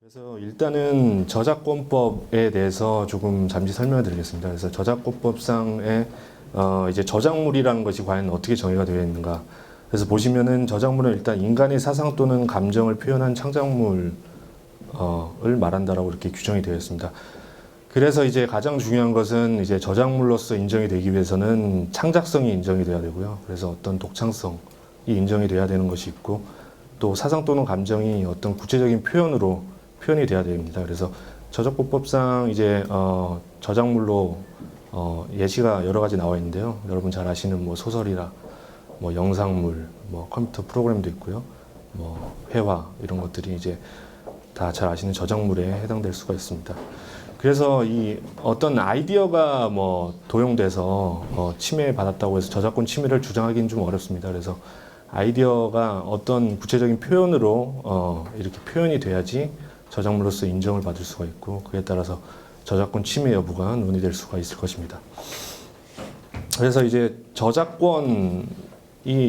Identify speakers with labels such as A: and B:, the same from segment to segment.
A: 그래서 일단은 저작권법에 대해서 조금 잠시 설명을 드리겠습니다. 그래서 저작권법상의 이제 저작물이라는 것이 과연 어떻게 정의가 되어 있는가. 그래서 보시면은 저작물은 일단 인간의 사상 또는 감정을 표현한 창작물을 말한다라고 이렇게 규정이 되어 있습니다. 그래서 이제 가장 중요한 것은 이제 저작물로서 인정이 되기 위해서는 창작성이 인정이 돼야 되고요. 그래서 어떤 독창성이 인정이 돼야 되는 것이 있고, 또 사상 또는 감정이 어떤 구체적인 표현으로 표현이 돼야 됩니다. 그래서 저작권법상 이제 저작물로 예시가 여러 가지 나와 있는데요. 여러분 잘 아시는 뭐 소설이라 뭐 영상물, 뭐 컴퓨터 프로그램도 있고요. 뭐 회화 이런 것들이 이제 다 잘 아시는 저작물에 해당될 수가 있습니다. 그래서 이 어떤 아이디어가 뭐 도용돼서 침해받았다고 해서 저작권 침해를 주장하기는 좀 어렵습니다. 그래서 아이디어가 어떤 구체적인 표현으로 이렇게 표현이 돼야지 저작물로서 인정을 받을 수가 있고, 그에 따라서 저작권 침해 여부가 논의될 수가 있을 것입니다. 그래서 이제 저작권이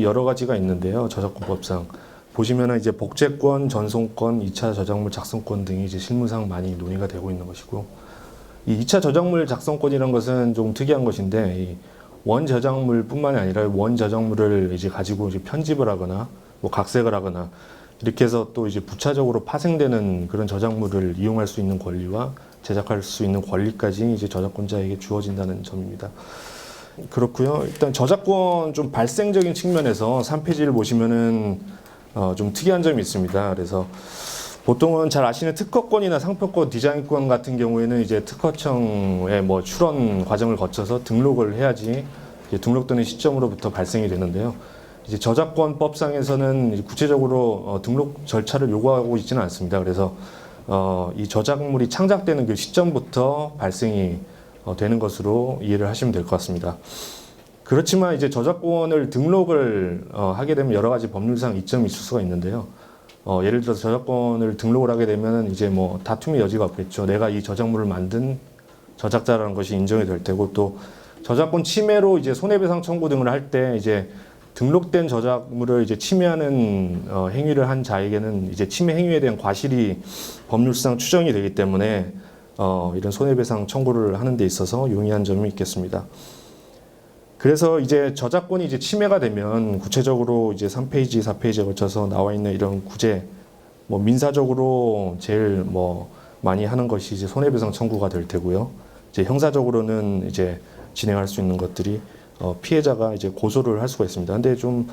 A: 여러 가지가 있는데요. 저작권법상 보시면은 이제 복제권, 전송권, 2차 저작물 작성권 등이 이제 실무상 많이 논의가 되고 있는 것이고, 이 2차 저작물 작성권이라는 것은 좀 특이한 것인데, 이 원 저작물뿐만이 아니라 원 저작물을 이제 가지고 이제 편집을 하거나 뭐 각색을 하거나 이렇게 해서 또 이제 부차적으로 파생되는 그런 저작물을 이용할 수 있는 권리와 제작할 수 있는 권리까지 이제 저작권자에게 주어진다는 점입니다. 그렇고요. 일단 저작권 좀 발생적인 측면에서 3페이지를 보시면은 좀 특이한 점이 있습니다. 그래서 보통은 잘 아시는 특허권이나 상표권, 디자인권 같은 경우에는 이제 특허청의 뭐 출원 과정을 거쳐서 등록을 해야지 이제 등록되는 시점으로부터 발생이 되는데요. 이제 저작권법상에서는 구체적으로 등록 절차를 요구하고 있지는 않습니다. 그래서 이 저작물이 창작되는 그 시점부터 발생이 되는 것으로 이해를 하시면 될 것 같습니다. 그렇지만 이제 저작권을 등록을 하게 되면 여러 가지 법률상 이점이 있을 수가 있는데요. 예를 들어서 저작권을 등록을 하게 되면 이제 뭐 다툼의 여지가 없겠죠. 내가 이 저작물을 만든 저작자라는 것이 인정이 될 테고, 또 저작권 침해로 이제 손해배상 청구 등을 할 때 이제 등록된 저작물을 이제 침해하는 행위를 한 자에게는 이제 침해 행위에 대한 과실이 법률상 추정이 되기 때문에 이런 손해배상 청구를 하는 데 있어서 용이한 점이 있겠습니다. 그래서 이제 저작권이 이제 침해가 되면 구체적으로 이제 3페이지, 4페이지에 걸쳐서 나와 있는 이런 구제, 뭐 민사적으로 제일 뭐 많이 하는 것이 이제 손해배상 청구가 될 테고요. 이제 형사적으로는 이제 진행할 수 있는 것들이 피해자가 이제 고소를 할 수가 있습니다. 근데 좀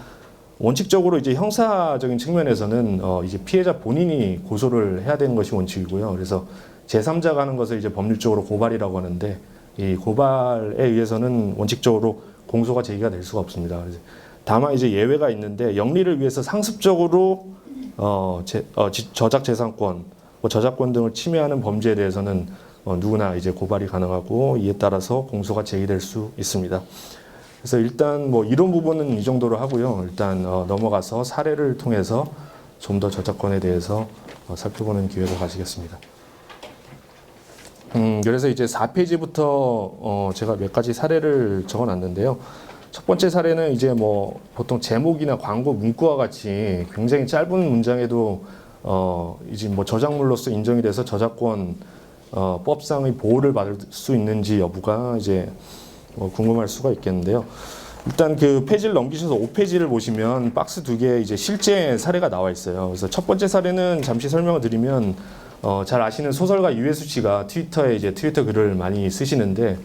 A: 원칙적으로 이제 형사적인 측면에서는 이제 피해자 본인이 고소를 해야 되는 것이 원칙이고요. 그래서 제3자가 하는 것을 이제 법률적으로 고발이라고 하는데, 이 고발에 의해서는 원칙적으로 공소가 제기가 될 수가 없습니다. 다만 이제 예외가 있는데, 영리를 위해서 상습적으로 저작재산권, 뭐 저작권 등을 침해하는 범죄에 대해서는 누구나 이제 고발이 가능하고, 이에 따라서 공소가 제기될 수 있습니다. 그래서 일단 뭐 이런 부분은 이 정도로 하고요. 일단 넘어가서 사례를 통해서 좀 더 저작권에 대해서 살펴보는 기회를 가지겠습니다. 그래서 이제 4페이지부터 제가 몇 가지 사례를 적어 놨는데요. 첫 번째 사례는 이제 뭐 보통 제목이나 광고 문구와 같이 굉장히 짧은 문장에도 이제 뭐 저작물로서 인정이 돼서 저작권 법상의 보호를 받을 수 있는지 여부가 이제 궁금할 수가 있겠는데요. 일단 그 페이지를 넘기셔서 5페이지를 보시면 박스 2개 이제 실제 사례가 나와 있어요. 그래서 첫 번째 사례는 잠시 설명을 드리면, 잘 아시는 소설가 이회수 씨가 트위터에 이제 트위터 글을 많이 쓰시는데,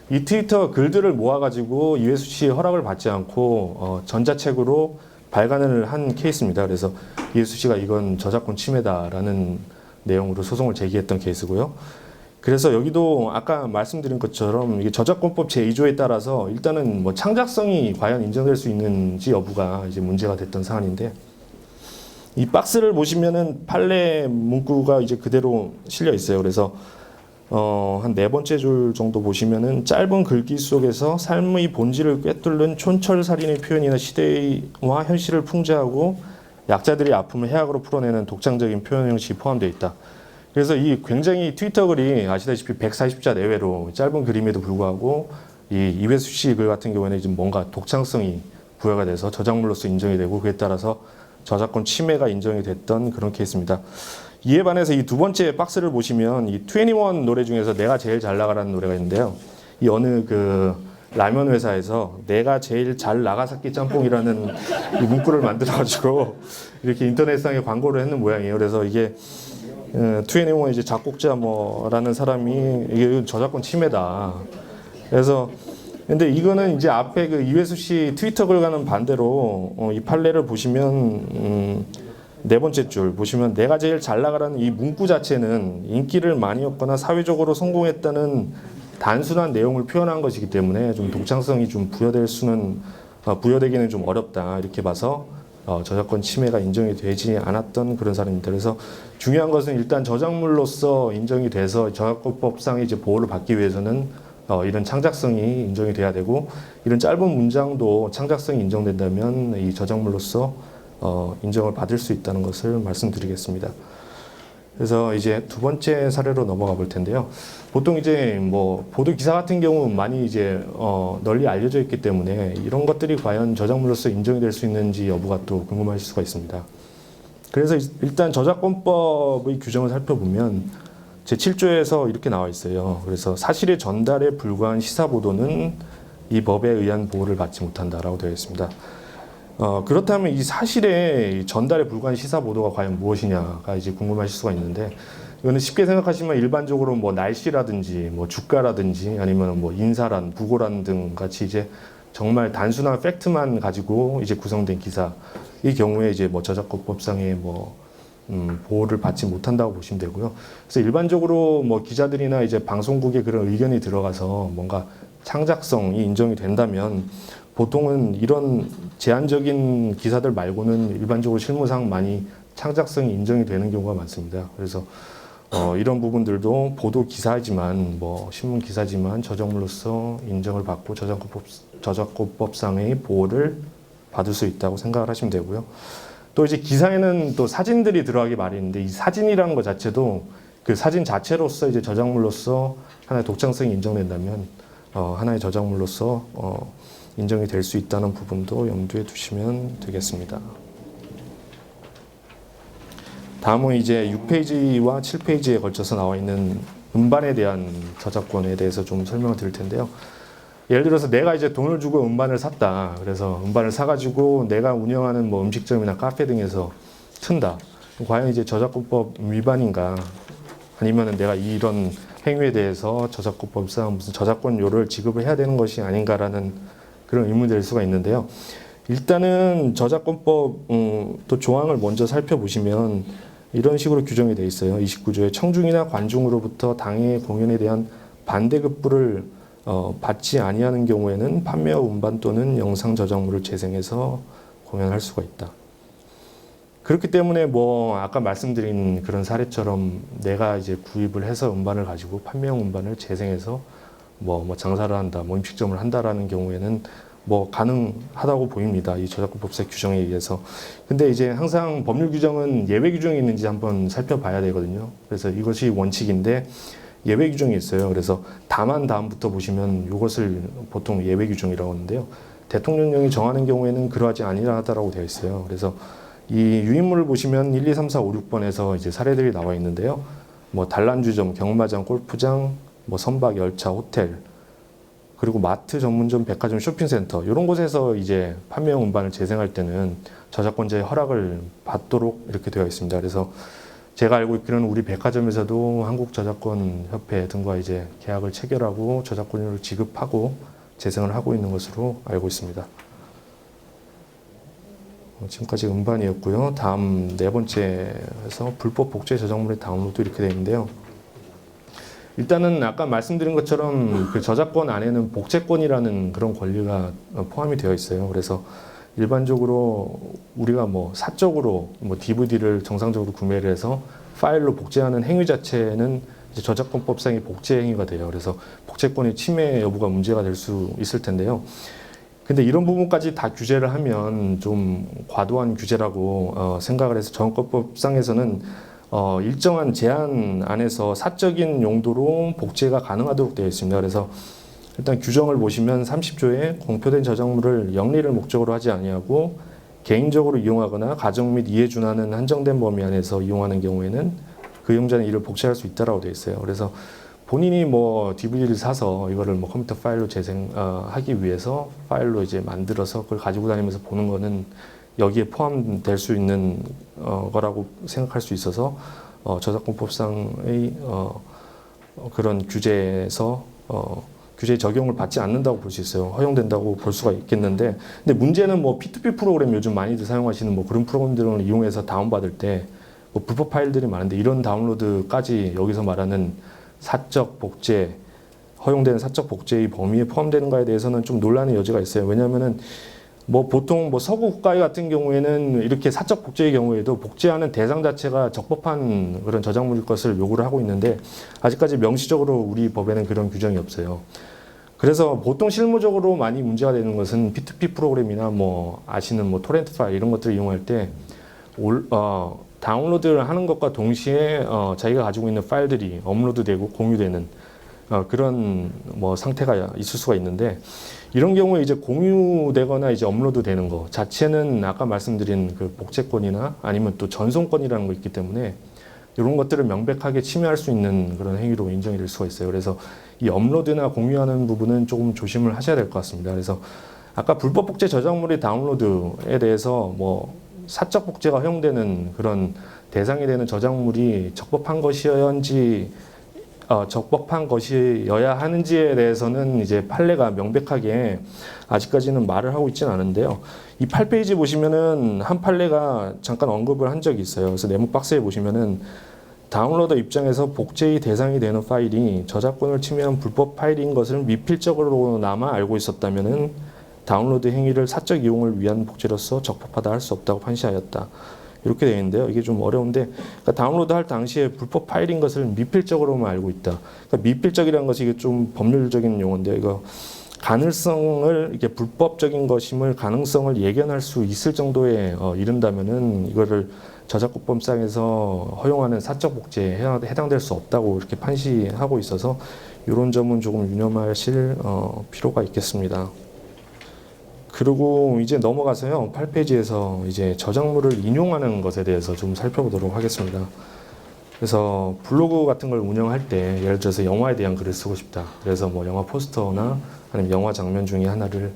A: 이 트위터 글들을 모아가지고 이회수 씨의 허락을 받지 않고 전자책으로 발간을 한 케이스입니다. 그래서 이회수 씨가 이건 저작권 침해다라는 내용으로 소송을 제기했던 케이스고요. 그래서 여기도 아까 말씀드린 것처럼 이게 저작권법 제2조에 따라서 일단은 뭐 창작성이 과연 인정될 수 있는지 여부가 이제 문제가 됐던 사안인데, 이 박스를 보시면은 판례 문구가 이제 그대로 실려 있어요. 그래서 한 네 번째 줄 정도 보시면은 짧은 글귀 속에서 삶의 본질을 꿰뚫는 촌철살인의 표현이나 시대와 현실을 풍자하고 약자들의 아픔을 해악으로 풀어내는 독창적인 표현 형식이 포함되어 있다. 그래서 이 굉장히 트위터 글이 아시다시피 140자 내외로 짧은 글임에도 불구하고 이 이회수 씨 글 같은 경우에는 좀 뭔가 독창성이 부여가 돼서 저작물로서 인정이 되고, 그에 따라서 저작권 침해가 인정이 됐던 그런 케이스입니다. 이에 반해서 이 두 번째 박스를 보시면 이 21 노래 중에서 내가 제일 잘 나가라는 노래가 있는데요. 이 어느 그 라면 회사에서 내가 제일 잘 나가사키 짬뽕이라는 이 문구를 만들어가지고 이렇게 인터넷상에 광고를 했는 모양이에요. 그래서 이게 21 이제 작곡자 뭐라는 사람이 이게 저작권 침해다. 그래서 근데 이거는 이제 앞에 그 이회수 씨 트위터 글과는 반대로 이 판례를 보시면 네 번째 줄 보시면 내가 제일 잘 나가라는 이 문구 자체는 인기를 많이 얻거나 사회적으로 성공했다는 단순한 내용을 표현한 것이기 때문에 좀 독창성이 좀 부여되기는 좀 어렵다 이렇게 봐서 저작권 침해가 인정이 되지 않았던 그런 사례입니다. 그래서 중요한 것은 일단 저작물로서 인정이 돼서 저작권법상의 이제 보호를 받기 위해서는 이런 창작성이 인정이 돼야 되고 이런 짧은 문장도 창작성이 인정된다면 이 저작물로서 인정을 받을 수 있다는 것을 말씀드리겠습니다. 그래서 이제 두 번째 사례로 넘어가 볼 텐데요. 보통 이제 뭐 보도 기사 같은 경우 많이 이제 널리 알려져 있기 때문에 이런 것들이 과연 저작물로서 인정이 될 수 있는지 여부가 또 궁금하실 수가 있습니다. 그래서 일단 저작권법의 규정을 살펴보면 제7조에서 이렇게 나와 있어요. 그래서 사실의 전달에 불과한 시사 보도는 이 법에 의한 보호를 받지 못한다라고 되어 있습니다. 그렇다면 이 사실의 전달에 불과한 시사 보도가 과연 무엇이냐가 이제 궁금하실 수가 있는데 이거는 쉽게 생각하시면 일반적으로 뭐 날씨라든지 뭐 주가라든지 아니면 뭐 인사란, 부고란 등 같이 이제 정말 단순한 팩트만 가지고 이제 구성된 기사 이 경우에 이제 뭐 저작권법상의 뭐 보호를 받지 못한다고 보시면 되고요. 그래서 일반적으로 뭐 기자들이나 이제 방송국에 그런 의견이 들어가서 뭔가 창작성이 인정이 된다면 보통은 이런 제한적인 기사들 말고는 일반적으로 실무상 많이 창작성이 인정이 되는 경우가 많습니다. 그래서 이런 부분들도 보도 기사지만 뭐 신문 기사지만 저작물로서 인정을 받고 저작권법상의 보호를 받을 수 있다고 생각을 하시면 되고요. 또 이제 기사에는 또 사진들이 들어가기 마련인데 이 사진이라는 것 자체도 그 사진 자체로서 이제 저작물로서 하나의 독창성이 인정된다면 하나의 저작물로서 인정이 될 수 있다는 부분도 염두에 두시면 되겠습니다. 다음은 이제 6페이지와 7페이지에 걸쳐서 나와 있는 음반에 대한 저작권에 대해서 좀 설명을 드릴 텐데요. 예를 들어서 내가 이제 돈을 주고 음반을 샀다. 그래서 음반을 사가지고 내가 운영하는 뭐 음식점이나 카페 등에서 튼다. 과연 이제 저작권법 위반인가? 아니면은 내가 이런 행위에 대해서 저작권법상 무슨 저작권료를 지급을 해야 되는 것이 아닌가라는 그런 의문이 될 수가 있는데요. 일단은 저작권법 또 조항을 먼저 살펴보시면 이런 식으로 규정이 되어 있어요. 29조에 청중이나 관중으로부터 당의 공연에 대한 반대급부를 받지 아니하는 경우에는 판매와 음반 또는 영상 저작물을 재생해서 공연할 수가 있다. 그렇기 때문에 뭐 아까 말씀드린 그런 사례처럼 내가 이제 구입을 해서 음반을 가지고 판매용 음반을 재생해서 뭐 장사를 한다, 뭐 음식점을 한다라는 경우에는 뭐 가능하다고 보입니다. 이 저작권법상 규정에 의해서. 근데 이제 항상 법률 규정은 예외 규정이 있는지 한번 살펴봐야 되거든요. 그래서 이것이 원칙인데 예외 규정이 있어요. 그래서 다만 다음부터 보시면 이것을 보통 예외 규정이라고 하는데요. 대통령령이 정하는 경우에는 그러하지 아니하다라고 되어 있어요. 그래서 이 유인물을 보시면 1, 2, 3, 4, 5, 6번에서 이제 사례들이 나와 있는데요. 뭐 단란주점, 경마장, 골프장, 뭐 선박, 열차, 호텔, 그리고 마트, 전문점, 백화점, 쇼핑센터 이런 곳에서 이제 판매용 음반을 재생할 때는 저작권자의 허락을 받도록 이렇게 되어 있습니다. 그래서 제가 알고 있기로는 우리 백화점에서도 한국저작권협회 등과 이제 계약을 체결하고 저작권료를 지급하고 재생을 하고 있는 것으로 알고 있습니다. 지금까지 음반이었고요. 다음 네 번째에서 불법 복제 저작물의 다운로드 이렇게 되어 있는데요. 일단은 아까 말씀드린 것처럼 그 저작권 안에는 복제권이라는 그런 권리가 포함이 되어 있어요. 그래서 일반적으로 우리가 뭐 사적으로 뭐 DVD를 정상적으로 구매를 해서 파일로 복제하는 행위 자체는 이제 저작권법상의 복제 행위가 돼요. 그래서 복제권의 침해 여부가 문제가 될 수 있을 텐데요. 근데 이런 부분까지 다 규제를 하면 좀 과도한 규제라고 생각을 해서 저작권법상에서는 일정한 제한 안에서 사적인 용도로 복제가 가능하도록 되어 있습니다. 그래서 일단 규정을 보시면 30조에 공표된 저작물을 영리를 목적으로 하지 아니하고 개인적으로 이용하거나 가정 및 이해 준하는 한정된 범위 안에서 이용하는 경우에는 그 이용자는 이를 복제할 수 있다라고 되어 있어요. 그래서 본인이 뭐 DVD를 사서 이거를 뭐 컴퓨터 파일로 재생하기 위해서 파일로 이제 만들어서 그걸 가지고 다니면서 보는 거는 여기에 포함될 수 있는 거라고 생각할 수 있어서 저작권법상의 그런 규제에서 규제 적용을 받지 않는다고 볼 수 있어요. 허용된다고 볼 수가 있겠는데, 근데 문제는 뭐 P2P 프로그램 요즘 많이들 사용하시는 뭐 그런 프로그램들을 이용해서 다운받을 때 뭐 불법 파일들이 많은데 이런 다운로드까지 여기서 말하는 사적 복제, 허용되는 사적 복제의 범위에 포함되는가에 대해서는 좀 논란의 여지가 있어요. 왜냐하면은 뭐 보통 뭐 서구 국가 같은 경우에는 이렇게 사적 복제의 경우에도 복제하는 대상 자체가 적법한 그런 저작물일 것을 요구를 하고 있는데 아직까지 명시적으로 우리 법에는 그런 규정이 없어요. 그래서 보통 실무적으로 많이 문제가 되는 것은 P2P 프로그램이나 뭐 아시는 뭐 토렌트 파일 이런 것들을 이용할 때 다운로드를 하는 것과 동시에 자기가 가지고 있는 파일들이 업로드되고 공유되는 그런 뭐 상태가 있을 수가 있는데, 이런 경우에 이제 공유되거나 이제 업로드되는 거 자체는 아까 말씀드린 그 복제권이나 아니면 또 전송권이라는 거 있기 때문에 이런 것들을 명백하게 침해할 수 있는 그런 행위로 인정이 될 수가 있어요. 그래서 이 업로드나 공유하는 부분은 조금 조심을 하셔야 될 것 같습니다. 그래서 아까 불법 복제 저작물의 다운로드에 대해서 뭐 사적 복제가 허용되는 그런 대상이 되는 저작물이 적법한 것이어야 하는지에 대해서는 이제 판례가 명백하게 아직까지는 말을 하고 있지는 않은데요. 이 8페이지 보시면은 한 판례가 잠깐 언급을 한 적이 있어요. 그래서 네모 박스에 보시면은 다운로더 입장에서 복제의 대상이 되는 파일이 저작권을 침해한 불법 파일인 것을 미필적으로나마 알고 있었다면은 다운로드 행위를 사적 이용을 위한 복제로서 적법하다 할 수 없다고 판시하였다. 이렇게 되어 있는데요. 이게 좀 어려운데, 그러니까 다운로드 할 당시에 불법 파일인 것을 미필적으로만 알고 있다. 그러니까 미필적이라는 것이 이게 좀 법률적인 용어인데요. 이거 가능성을, 이게 불법적인 것임을 가능성을 예견할 수 있을 정도에 이른다면은 이거를 저작권법상에서 허용하는 사적 복제에 해당될 수 없다고 이렇게 판시하고 있어서 이런 점은 조금 유념하실 필요가 있겠습니다. 그리고 이제 넘어가서요, 8페이지에서 이제 저작물을 인용하는 것에 대해서 좀 살펴보도록 하겠습니다. 그래서 블로그 같은 걸 운영할 때 예를 들어서 영화에 대한 글을 쓰고 싶다. 그래서 뭐 영화 포스터나 아니면 영화 장면 중에 하나를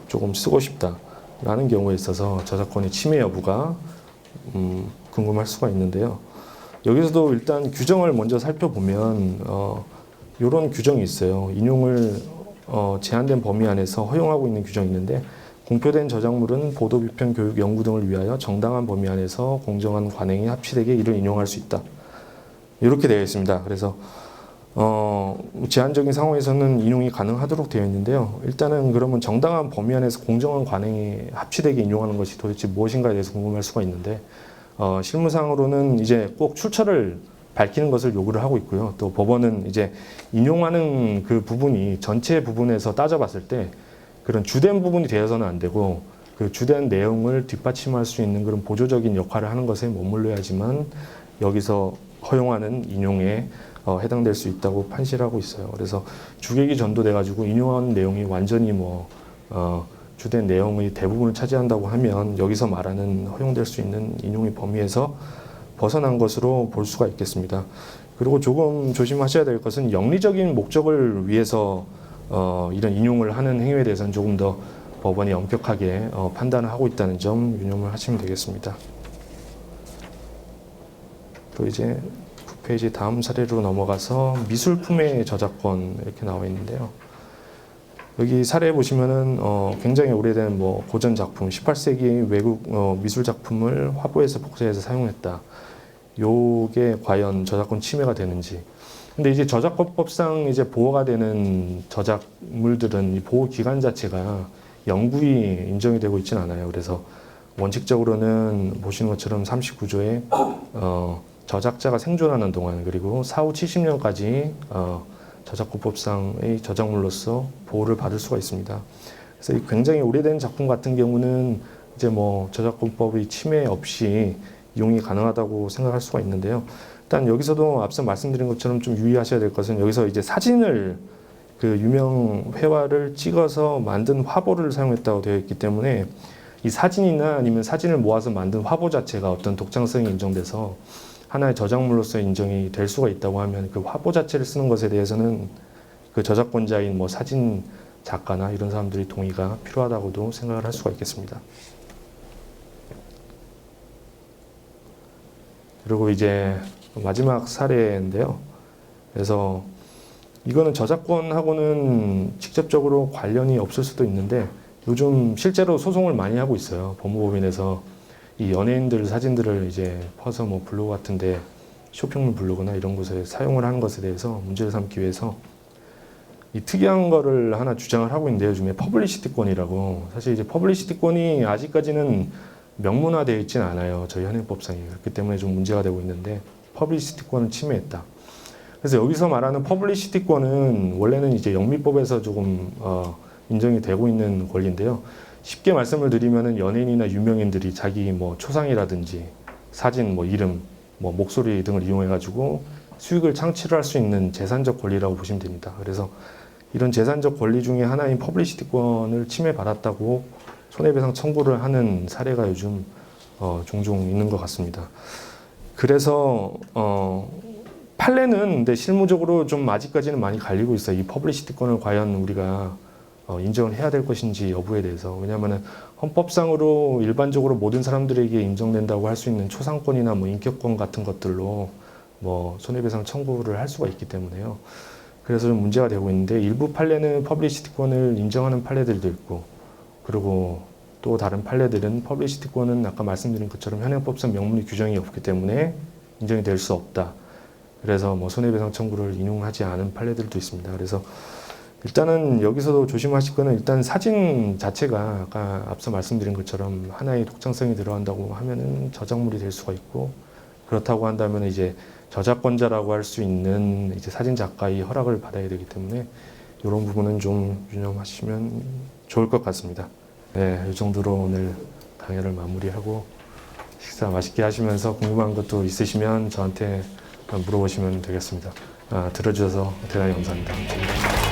A: 조금 쓰고 싶다라는 경우에 있어서 저작권의 침해 여부가 궁금할 수가 있는데요. 여기서도 일단 규정을 먼저 살펴보면 이런 규정이 있어요. 인용을 제한된 범위 안에서 허용하고 있는 규정이 있는데, 공표된 저작물은 보도, 비평, 교육, 연구 등을 위하여 정당한 범위 안에서 공정한 관행이 합치되게 이를 인용할 수 있다. 이렇게 되어 있습니다. 그래서 제한적인 상황에서는 인용이 가능하도록 되어 있는데요. 일단은 그러면 정당한 범위 안에서 공정한 관행이 합치되게 인용하는 것이 도대체 무엇인가에 대해서 궁금할 수가 있는데, 실무상으로는 이제 꼭 출처를 밝히는 것을 요구를 하고 있고요. 또 법원은 이제 인용하는 그 부분이 전체 부분에서 따져봤을 때 그런 주된 부분이 되어서는 안 되고 그 주된 내용을 뒷받침할 수 있는 그런 보조적인 역할을 하는 것에 머물러야지만 여기서 허용하는 인용에 해당될 수 있다고 판시를 하고 있어요. 그래서 주객이 전도돼 가지고 인용하는 내용이 완전히 주된 내용의 대부분을 차지한다고 하면 여기서 말하는 허용될 수 있는 인용의 범위에서 벗어난 것으로 볼 수가 있겠습니다. 그리고 조금 조심하셔야 될 것은 영리적인 목적을 위해서 이런 인용을 하는 행위에 대해서는 조금 더 법원이 엄격하게 판단을 하고 있다는 점 유념을 하시면 되겠습니다. 또 이제 9페이지 다음 사례로 넘어가서 미술품의 저작권 이렇게 나와 있는데요. 여기 사례 보시면은 굉장히 오래된 뭐 고전 작품, 18세기 외국 미술 작품을 화보에서 복사해서 사용했다. 요게 과연 저작권 침해가 되는지. 근데 이제 저작권법상 이제 보호가 되는 저작물들은 이 보호 기간 자체가 영구히 인정이 되고 있지는 않아요. 그래서 원칙적으로는 보시는 것처럼 39조에 저작자가 생존하는 동안, 그리고 사후 70년까지 저작권법상의 저작물로서 보호를 받을 수가 있습니다. 그래서 굉장히 오래된 작품 같은 경우는 이제 뭐 저작권법의 침해 없이 이용이 가능하다고 생각할 수가 있는데요. 일단 여기서도 앞서 말씀드린 것처럼 좀 유의하셔야 될 것은, 여기서 이제 사진을 그 유명 회화를 찍어서 만든 화보를 사용했다고 되어 있기 때문에 이 사진이나 아니면 사진을 모아서 만든 화보 자체가 어떤 독창성이 인정돼서 하나의 저작물로서 인정이 될 수가 있다고 하면 그 화보 자체를 쓰는 것에 대해서는 그 저작권자인 뭐 사진 작가나 이런 사람들이 동의가 필요하다고도 생각을 할 수가 있겠습니다. 그리고 이제 마지막 사례인데요. 그래서 이거는 저작권하고는 직접적으로 관련이 없을 수도 있는데 요즘 실제로 소송을 많이 하고 있어요. 법무법인에서 이 연예인들 사진들을 이제 퍼서 뭐 블로그 같은데 쇼핑몰 블로그나 이런 곳에 사용을 하는 것에 대해서 문제를 삼기 위해서 이 특이한 거를 하나 주장을 하고 있는데 요즘에 퍼블리시티권이라고 사실 이제 퍼블리시티권이 아직까지는 명문화되어 있지는 않아요. 저희 현행법상이. 그렇기 때문에 좀 문제가 되고 있는데 퍼블리시티권을 침해했다. 그래서 여기서 말하는 퍼블리시티권은 원래는 이제 영미법에서 조금 인정이 되고 있는 권리인데요. 쉽게 말씀을 드리면은 연예인이나 유명인들이 자기 뭐 초상이라든지 사진, 뭐 이름, 뭐 목소리 등을 이용해 가지고 수익을 창출할 수 있는 재산적 권리라고 보시면 됩니다. 그래서 이런 재산적 권리 중에 하나인 퍼블리시티권을 침해받았다고 손해배상 청구를 하는 사례가 요즘 종종 있는 것 같습니다. 그래서 판례는 근데 실무적으로 좀 아직까지는 많이 갈리고 있어요. 이 퍼블리시티권을 과연 우리가 인정을 해야 될 것인지 여부에 대해서. 왜냐하면 헌법상으로 일반적으로 모든 사람들에게 인정된다고 할 수 있는 초상권이나 뭐 인격권 같은 것들로 뭐 손해배상 청구를 할 수가 있기 때문에요. 그래서 좀 문제가 되고 있는데 일부 판례는 퍼블리시티권을 인정하는 판례들도 있고 그리고 또 다른 판례들은 퍼블리시티권은 아까 말씀드린 것처럼 현행법상 명문의 규정이 없기 때문에 인정이 될 수 없다. 그래서 뭐 손해배상 청구를 인용하지 않은 판례들도 있습니다. 그래서 일단은 여기서도 조심하실 거는 일단 사진 자체가 아까 앞서 말씀드린 것처럼 하나의 독창성이 들어간다고 하면은 저작물이 될 수가 있고 그렇다고 한다면 이제 저작권자라고 할 수 있는 이제 사진 작가의 허락을 받아야 되기 때문에 이런 부분은 좀 유념하시면 좋을 것 같습니다. 네, 이 정도로 오늘 강연을 마무리하고 식사 맛있게 하시면서 궁금한 것도 있으시면 저한테 물어보시면 되겠습니다. 들어주셔서 대단히 감사합니다.